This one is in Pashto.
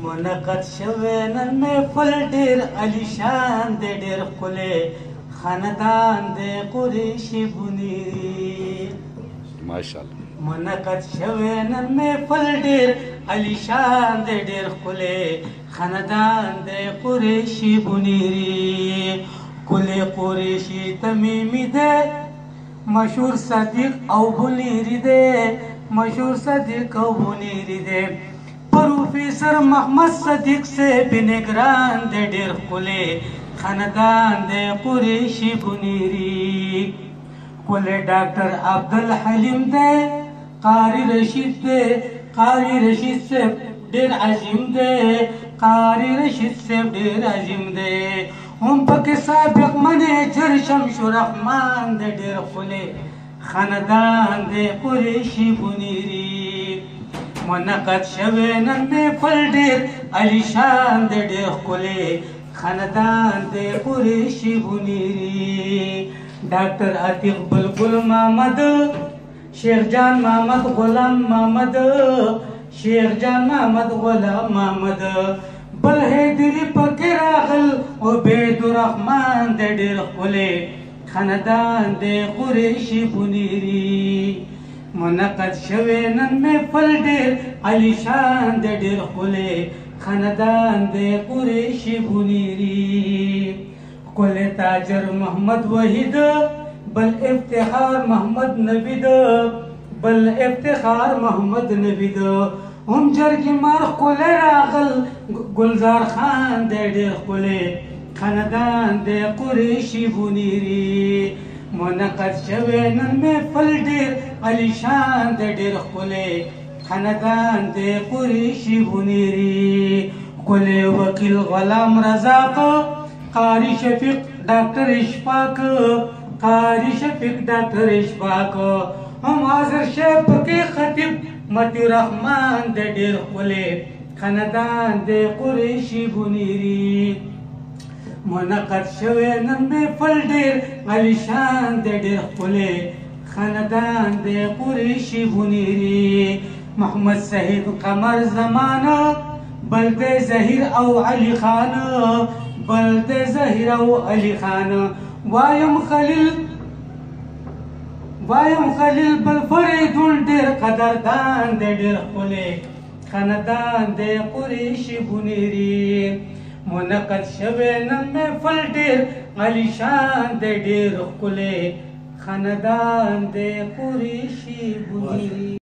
منعقد شوی نن محفل ډېر علیشان دی ډېر ښکلی خاندان دی قریشي بونیری ماشاءالله. منعقد شوی نن محفل ډېر علیشان دی ډېر ښکلی خاندان دی قریشي بونیری کلی قریشي تمیمي دی مشهور صدیق او بونیری دی مشهور صدیق او بونیری دی प्रोफेसर मोहम्मद सदीक से बिनगरान दे ढेर खुले खानदान दे कुरैशी बुनीरी खुले डॉक्टर अब्दुल हलीम दे कारी रशीद से ढेर अजीम दे कारी रशीद से ढेर अजीम दे हम पके साबिक मैनेजर शमशुर रहमान दे ढेर खुले खानदान दे कुरैशी बुनीरी منعقد شوی نن محفل ډېر علیشان دی ډېر ښکلی خاندان دی قریشي بونیری ډاکټر عتیق بلبل محمد شیخ جان محمد غلام محمد شیخ جان محمد غلام محمد بل حیدري پکې راغل عبید الرحمن دی ډېر ښکلی خاندان دی قریشي بونیری منعقد شوی نن محفل ډېر علیشان دی ډېر ښکلی خاندان دی قریشي بونیری ښکلی تاجر محمد وحید بل افتخار محمد نوید بل افتخار محمد نوید هم جرګې مار ښکلی راغل ګلزار خان دی ډېر ښکلی خاندان دی قریشي بونیری منعقد شوی نن محفل ډېر علیشان دی ډېر ښکلی خاندان دی قریشي بونیری ښکلی وکیل غلام رزاق قاری شفیق ډاکټر اشفاق قاری شفیق ډاکټر اشفاق هم حاضر شیخ پکې خطیب متی رحمان دی ډېر ښکلی خاندان دی قریشي بونیری منعقد شوی نن محفل ډېر علیشان دی ډېر ښکلی خاندان دی قریشي بونیری محمد سعید قمر زمانه بل دی زهیر او علی خان بل دی زهیر او علی خان وایم خلیل بل فریدون ډېر قدردان دی ډېر ښکلی خاندان دی قریشي بونیری منعقد شوی نن محفل ډېر علیشان دی ډېر ښکلی خاندان دی قریشي بونیری